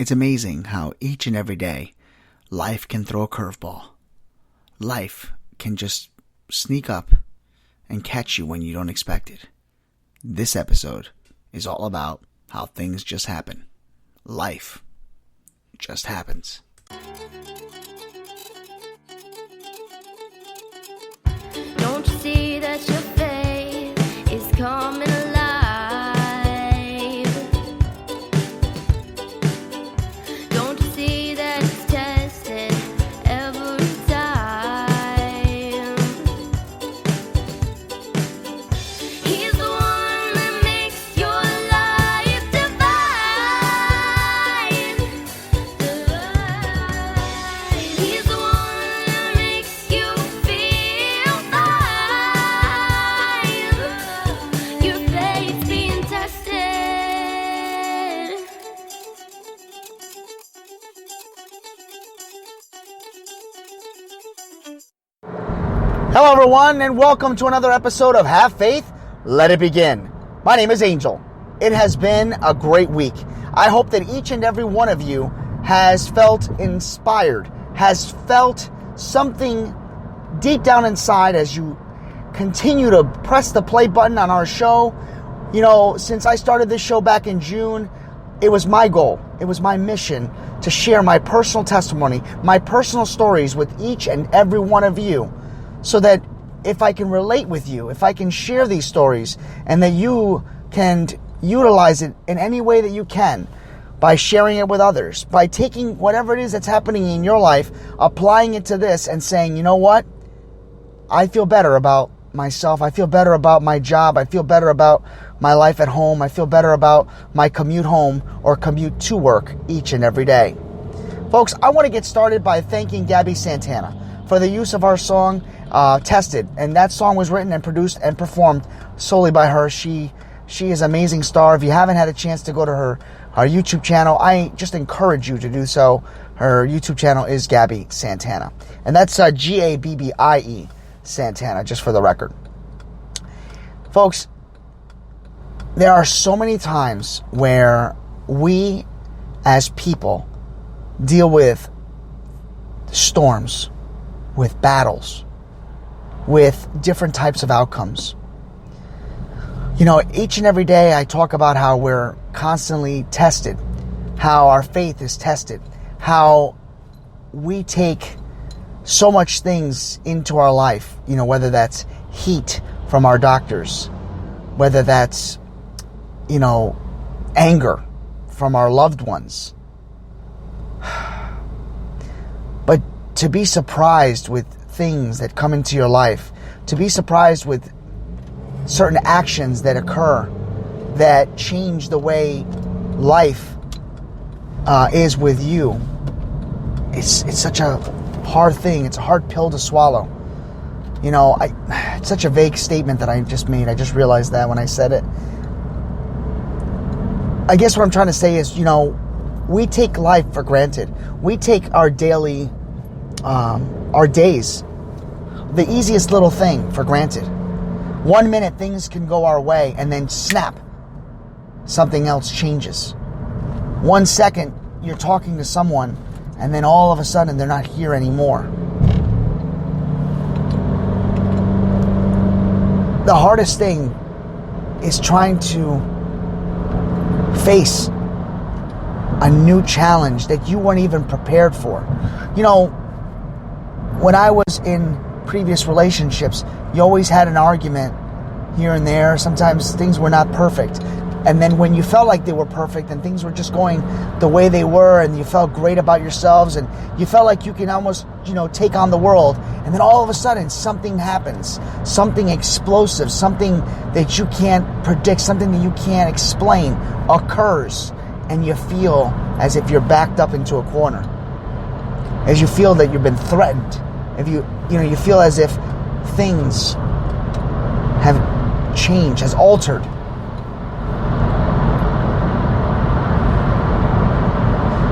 It's amazing how each and every day life can throw a curveball. Life can just sneak up and catch you when you don't expect it. This episode is all about how things just happen. Life just happens. Don't you see that your faith is coming alive? Don't you see that it's tested every time? He's the one that makes your life divine. He's the one that makes you feel fine. Your faith's being tested. Hello everyone, and welcome to another episode of Have Faith, Let It Begin. My name is Angel. It has been a great week. I hope that each and every one of you has felt inspired, has felt something deep down inside as you continue to press the play button on our show. You know, since I started this show back in June, it was my goal, it was my mission to share my personal testimony, my personal stories with each and every one of you, so that if I can relate with you, if I can share these stories, and that you can utilize it in any way that you can, by sharing it with others, by taking whatever it is that's happening in your life, applying it to this and saying, you know what? I feel better about myself. I feel better about my job. I feel better about my life at home. I feel better about my commute home or commute to work each and every day. Folks, I want to get started by thanking GABBIE Santana for the use of our song, Tested. And that song was written and produced and performed solely by her. She is an amazing star. If you haven't had a chance to go to her YouTube channel, I just encourage you to do so. Her YouTube channel is GABBIE Santana. And that's GABBIE Santana, just for the record. Folks, there are so many times where we as people deal with storms, with battles, with different types of outcomes. You know, each and every day I talk about how we're constantly tested, how our faith is tested, how we take so much things into our life, you know, whether that's heat from our doctors, whether that's, you know, anger from our loved ones. But to be surprised with things that come into your life, to be surprised with certain actions that occur that change the way life is with you, it's such a hard thing. It's a hard pill to swallow. You know, it's such a vague statement that I just made. I just realized that when I said it. I guess what I'm trying to say is, you know, we take life for granted. We take our daily, our days, the easiest little thing for granted. 1 minute things can go our way and then snap, something else changes. 1 second you're talking to someone and then all of a sudden they're not here anymore. The hardest thing is trying to face a new challenge that you weren't even prepared for. You know, when I was in previous relationships, you always had an argument here and there. Sometimes things were not perfect. And then when you felt like they were perfect and things were just going the way they were and you felt great about yourselves and you felt like you can almost, you know, take on the world, and then all of a sudden something happens, something explosive, something that you can't predict, something that you can't explain occurs, and you feel as if you're backed up into a corner, as you feel that you've been threatened, if you feel as if things have changed, has altered.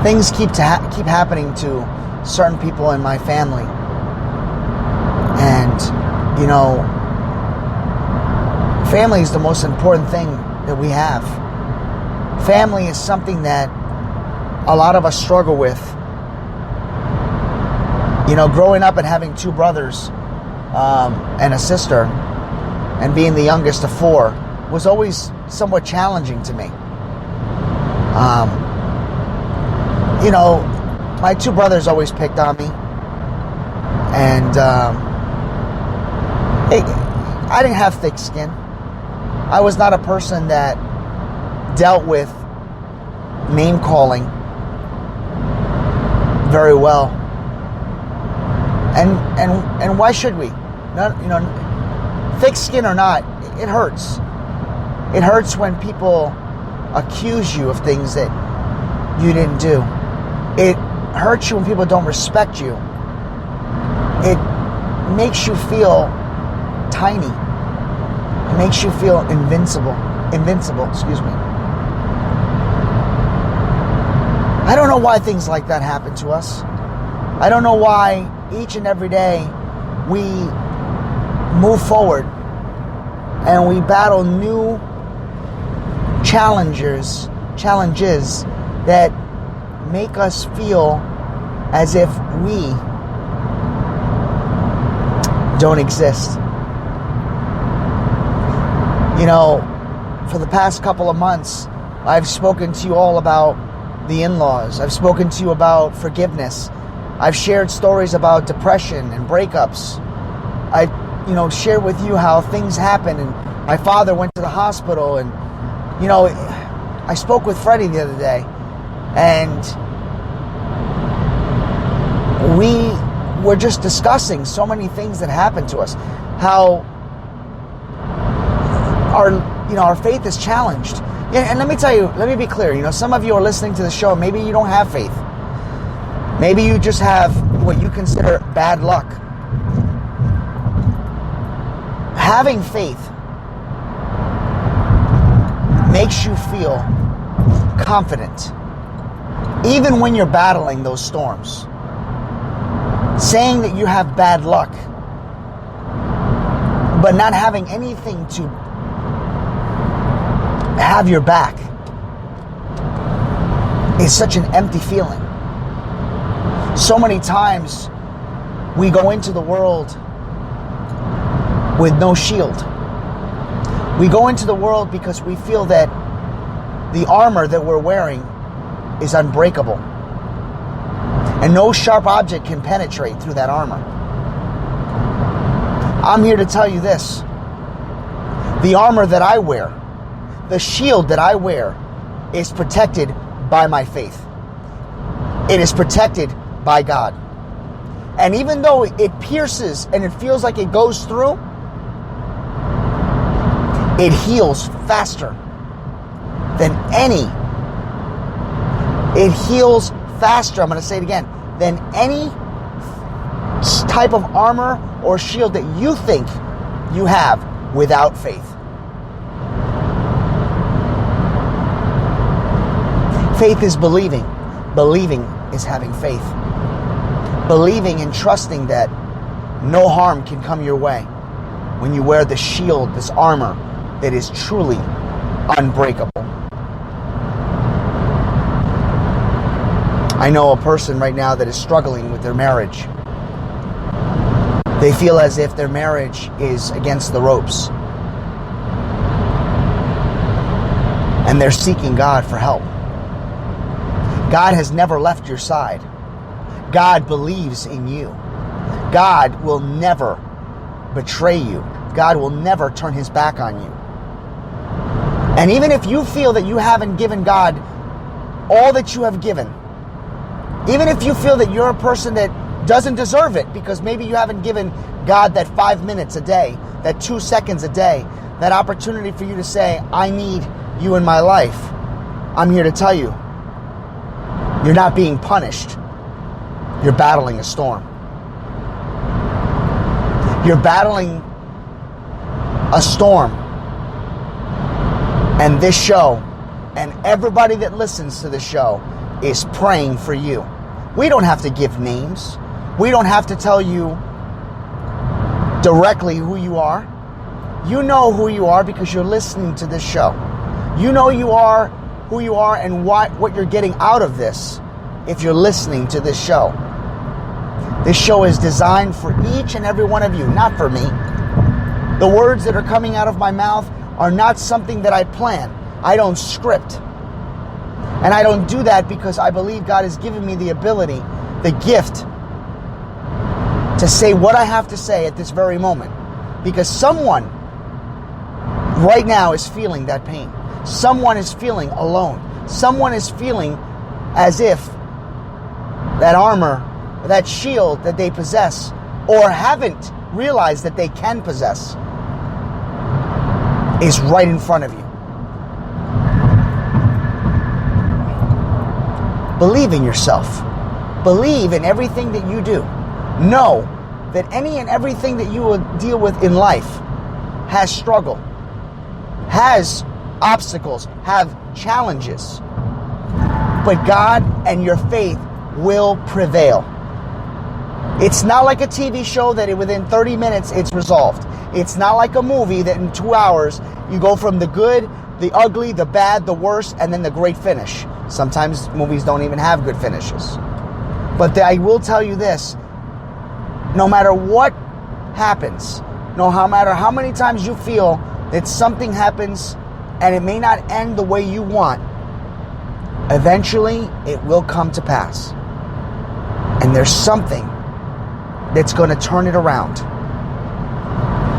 Things keep happening to certain people in my family, and you know, family is the most important thing that we have. Family is something that a lot of us struggle with. Growing up and having two brothers and a sister, and being the youngest of four, was always somewhat challenging to me. My two brothers always picked on me, and I didn't have thick skin. I was not a person that dealt with name calling very well. And why should we? Thick skin or not, it hurts. It hurts when people accuse you of things that you didn't do. It hurts you when people don't respect you. It makes you feel tiny. It makes you feel invincible, excuse me. I don't know why things like that happen to us. I don't know why each and every day we move forward and we battle new challenges that make us feel as if we don't exist. For the past couple of months, I've spoken to you all about the in-laws. I've spoken to you about forgiveness. I've shared stories about depression and breakups. I, shared with you how things happen, and my father went to the hospital, and, I spoke with Freddie the other day, and we were just discussing so many things that happened to us, how our faith is challenged. Yeah, and let me tell you, let me be clear, some of you are listening to the show, maybe you don't have faith. Maybe you just have what you consider bad luck. Having faith makes you feel confident, even when you're battling those storms. Saying that you have bad luck, but not having anything to have your back, is such an empty feeling. So many times we go into the world with no shield. We go into the world because we feel that the armor that we're wearing is unbreakable, and no sharp object can penetrate through that armor. I'm here to tell you this. The armor that I wear, the shield that I wear, is protected by my faith. It is protected by God. And even though it pierces and it feels like it goes through, it heals faster than any. It heals faster, I'm going to say it again, than any type of armor or shield that you think you have without faith. Faith is believing. Believing is having faith. Believing and trusting that no harm can come your way when you wear the shield, this armor that is truly unbreakable. I know a person right now that is struggling with their marriage. They feel as if their marriage is against the ropes. And they're seeking God for help. God has never left your side. God believes in you. God will never betray you. God will never turn his back on you. And even if you feel that you haven't given God all that you have given, even if you feel that you're a person that doesn't deserve it because maybe you haven't given God that 5 minutes a day, that 2 seconds a day, that opportunity for you to say, I need you in my life, I'm here to tell you, you're not being punished. You're battling a storm. You're battling a storm. And this show, and everybody that listens to the show, is praying for you. We don't have to give names. We don't have to tell you directly who you are. You know who you are because you're listening to this show. You know you are who you are and what you're getting out of this if you're listening to this show. This show is designed for each and every one of you, not for me. The words that are coming out of my mouth are not something that I plan. I don't script. And I don't do that because I believe God has given me the ability, the gift, to say what I have to say at this very moment. Because someone right now is feeling that pain. Someone is feeling alone. Someone is feeling as if that armor, that shield that they possess or haven't realized that they can possess is right in front of you. Believe in yourself. Believe in everything that you do. Know that any and everything that you will deal with in life has struggle, has obstacles, have challenges. But God and your faith will prevail. It's not like a TV show that within 30 minutes it's resolved. It's not like a movie that in 2 hours you go from the good, the ugly, the bad, the worst, and then the great finish. Sometimes movies don't even have good finishes. But I will tell you this, no matter what happens, no matter how many times you feel that something happens and it may not end the way you want, eventually it will come to pass. And there's something that's going to turn it around.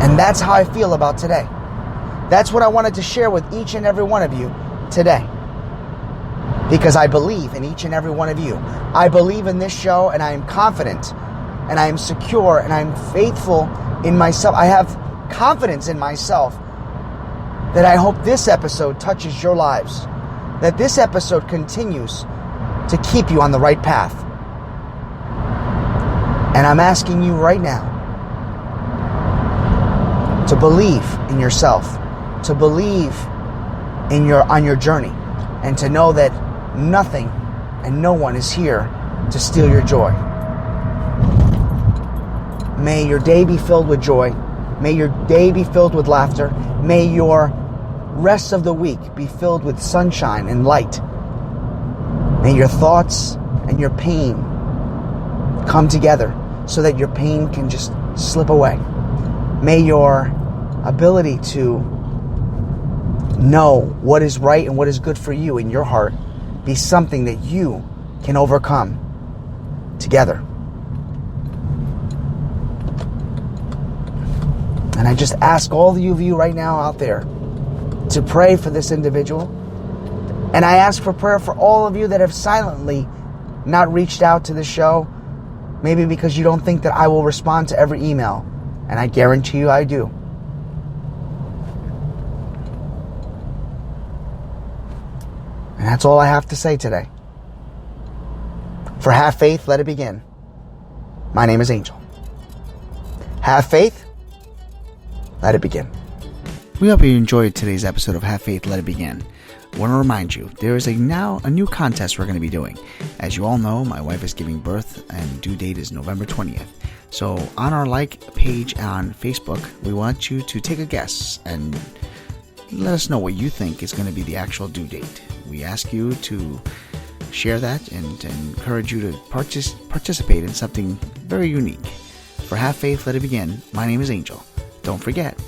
And that's how I feel about today. That's what I wanted to share with each and every one of you today. Because I believe in each and every one of you. I believe in this show, and I am confident, and I am secure, and I am faithful in myself. I have confidence in myself that I hope this episode touches your lives. That this episode continues to keep you on the right path. And I'm asking you right now to believe in yourself, to believe on your journey, and to know that nothing and no one is here to steal your joy. May your day be filled with joy. May your day be filled with laughter. May your rest of the week be filled with sunshine and light. May your thoughts and your pain come together so that your pain can just slip away. May your ability to know what is right and what is good for you in your heart be something that you can overcome together. And I just ask all of you right now out there to pray for this individual. And I ask for prayer for all of you that have silently not reached out to the show, maybe because you don't think that I will respond to every email. And I guarantee you I do. And that's all I have to say today. For Have Faith, Let It Begin. My name is Angel. Have faith, let it begin. We hope you enjoyed today's episode of Have Faith, Let It Begin. I want to remind you, there is now a new contest we're going to be doing. As you all know, my wife is giving birth and due date is November 20th. So on our like page on Facebook, we want you to take a guess and let us know what you think is going to be the actual due date. We ask you to share that and encourage you to participate in something very unique. For Have Faith, Let It Begin, my name is Angel. Don't forget,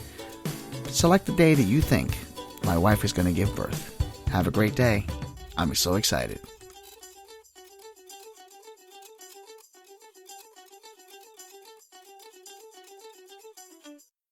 select the day that you think my wife is going to give birth. Have a great day. I'm so excited.